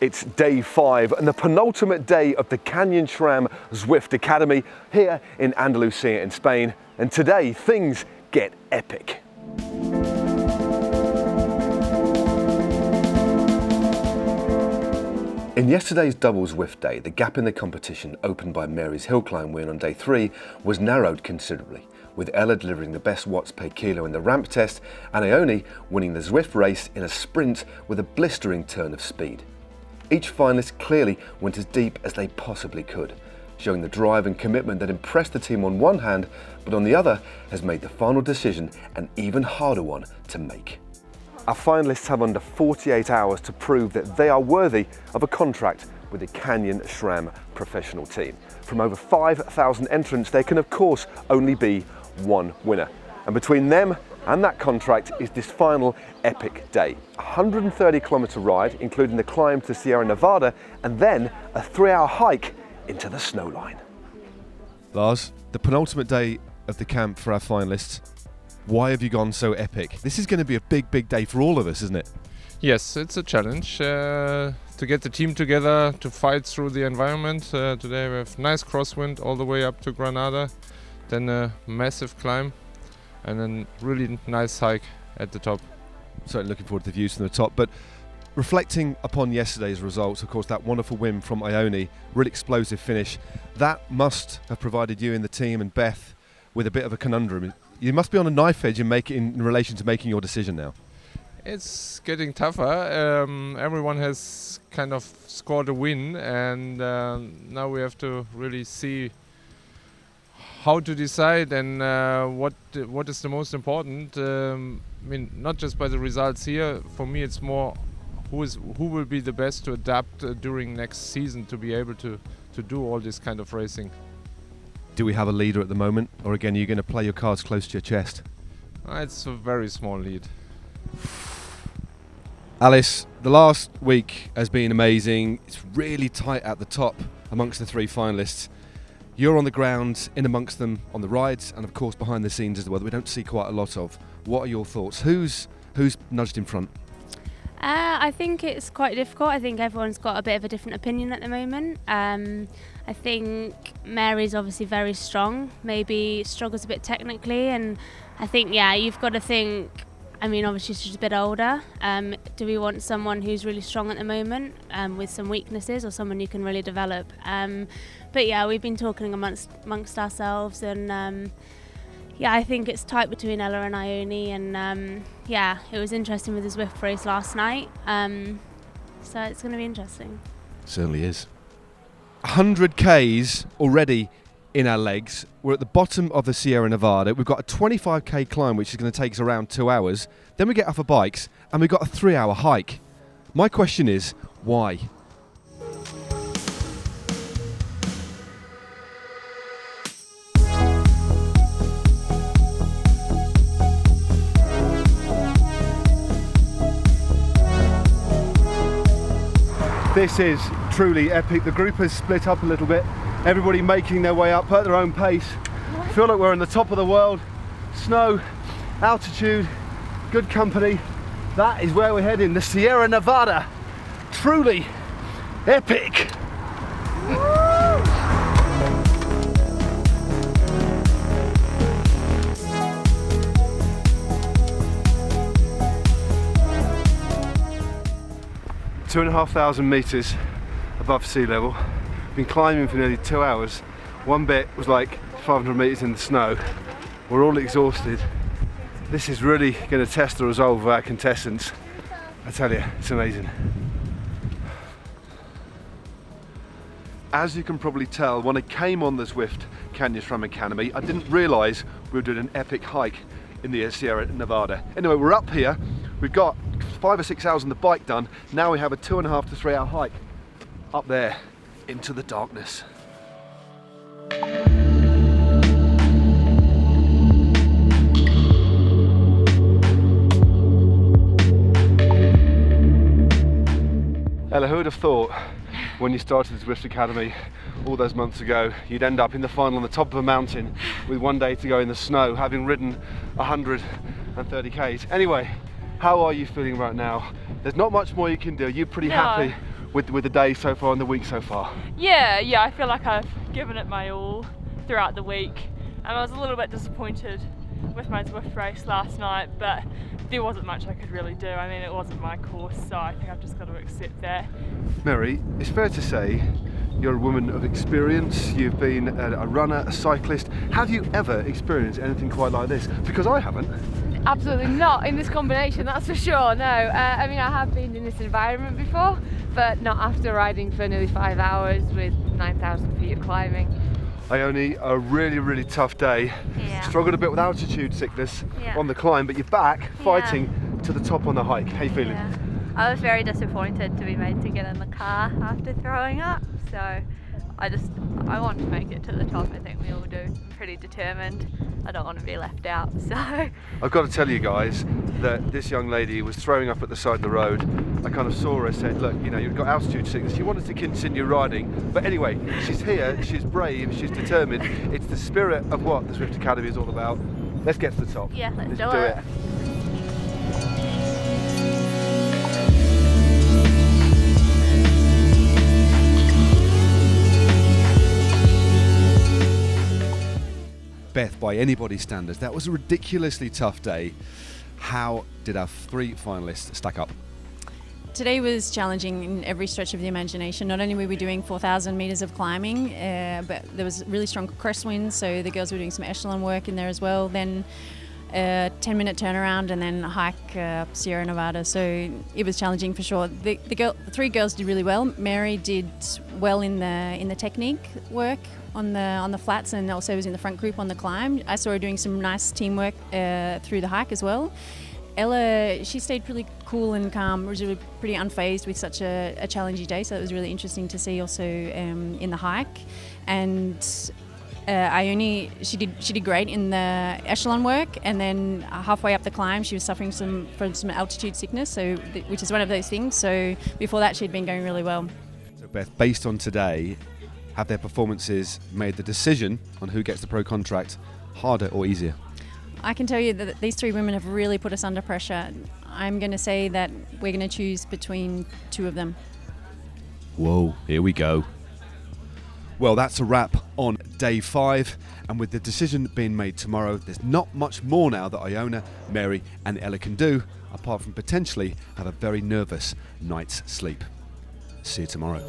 It's day 5 and the penultimate day of the CANYON-SRAM Zwift Academy here in Andalusia in Spain. And today things get epic. In yesterday's double Zwift day, the gap in the competition opened by Mary's hill climb win on day 3 was narrowed considerably, with Ella delivering the best watts per kilo in the ramp test and Ione winning the Zwift race in a sprint with a blistering turn of speed. Each finalist clearly went as deep as they possibly could, showing the drive and commitment that impressed the team on one hand, but on the other has made the final decision an even harder one to make. Our finalists have under 48 hours to prove that they are worthy of a contract with the CANYON-SRAM professional team. From over 5,000 entrants, there can of course only be one winner. And between them and that contract is this final epic day. A 130 kilometre ride, including the climb to Sierra Nevada, and then a 3-hour hike into the snow line. Lars, the penultimate day of the camp for our finalists. Why have you gone so epic? This is going to be a big day for all of us, isn't it? Yes, it's a challenge to get the team together to fight through the environment. Today we have nice crosswind all the way up to Granada, then a massive climb and then really nice hike at the top. Certainly looking forward to the views from the top, but reflecting upon yesterday's results, of course that wonderful win from Ione, really explosive finish, that must have provided you and the team and Beth with a bit of a conundrum. You must be on a knife edge in relation to making your decision now. It's getting tougher. Everyone has kind of scored a win, and now we have to really see how to decide and what is the most important. I mean, not just by the results here. For me, it's more who will be the best to adapt during next season to be able to do all this kind of racing. Do we have a leader at the moment, or again, are you going to play your cards close to your chest? It's a very small lead. Alice, the last week has been amazing. It's really tight at the top amongst the 3 finalists. You're on the ground, in amongst them on the rides, and of course behind the scenes as well, that we don't see quite a lot of. What are your thoughts? Who's nudged in front? I think it's quite difficult. I think everyone's got a bit of a different opinion at the moment. I think Mary's obviously very strong, maybe struggles a bit technically, and I think, you've got to think, I mean, obviously she's a bit older. Do we want someone who's really strong at the moment with some weaknesses, or someone who can really develop? But we've been talking amongst ourselves, and I think it's tight between Ella and Ione, and it was interesting with the Zwift race last night, so it's going to be interesting. Certainly is. 100 Ks already in our legs. We're at the bottom of the Sierra Nevada. We've got a 25k climb, which is going to take us around 2 hours. Then we get off our bikes and we've got a 3-hour hike. My question is, why? This is truly epic. The group has split up a little bit. Everybody making their way up at their own pace. I feel like we're in the top of the world. Snow, altitude, good company. That is where we're heading, the Sierra Nevada. Truly epic. Woo! 2,500 metres above sea level. Been climbing for nearly 2 hours. One bit was like 500 metres in the snow. We're all exhausted. This is really going to test the resolve of our contestants. I tell you, it's amazing. As you can probably tell, when I came on the Zwift CANYON-SRAM Academy, I didn't realise we were doing an epic hike in the Sierra Nevada. Anyway, we're up here. We've got 5 or 6 hours on the bike done. Now we have a 2.5 to 3 hour hike up there into the darkness. Ella, who would have thought when you started the Zwift Academy all those months ago, you'd end up in the final on the top of a mountain with 1 day to go in the snow, having ridden 130 Ks. Anyway, how are you feeling right now? There's not much more you can do. Are you pretty happy with the day so far and the week so far? Yeah, I feel like I've given it my all throughout the week. I was a little bit disappointed with my Zwift race last night, but there wasn't much I could really do. I mean, it wasn't my course, so I think I've just got to accept that. Mary, it's fair to say you're a woman of experience. You've been a runner, a cyclist. Have you ever experienced anything quite like this? Because I haven't. Absolutely not in this combination, that's for sure, no. I mean, I have been in this environment before, but not after riding for nearly 5 hours with 9,000 feet of climbing. Ione, a really, really tough day. Yeah. Struggled a bit with altitude sickness Yeah. on the climb, but you're back fighting to the top on the hike. How you feeling? Yeah. I was very disappointed to be made to get in the car after throwing up, so I want to make it to the top. I think we all do. I'm pretty determined. I don't want to be left out, so. I've got to tell you guys that this young lady was throwing up at the side of the road. I kind of saw her, said, look, you know, you've got altitude sickness. You wanted to continue riding. But anyway, she's here, she's brave, she's determined. It's the spirit of what the Zwift Academy is all about. Let's get to the top. Yeah, let's do do it. it. Beth, by anybody's standards, that was a ridiculously tough day. How did our 3 finalists stack up? Today was challenging in every stretch of the imagination. Not only were we doing 4,000 metres of climbing, but there was really strong crest winds, so the girls were doing some echelon work in there as well. Then a 10-minute turnaround and then a hike up Sierra Nevada, so it was challenging for sure. The 3 girls did really well. Mary did well in the technique work on the flats, and also was in the front group on the climb. I saw her doing some nice teamwork through the hike as well. Ella, she stayed pretty cool and calm, was really pretty unfazed with such a challenging day, so it was really interesting to see also in the hike. And Ione, she did great in the echelon work, and then halfway up the climb she was suffering from some altitude sickness, so which is one of those things. So before that she'd been going really well. So Beth, based on today, have their performances made the decision on who gets the pro contract harder or easier? I can tell you that these 3 women have really put us under pressure. I'm going to say that we're going to choose between 2 of them. Whoa, here we go. Well, that's a wrap on day 5, and with the decision being made tomorrow, there's not much more now that Ione, Mary and Ella can do, apart from potentially have a very nervous night's sleep. See you tomorrow.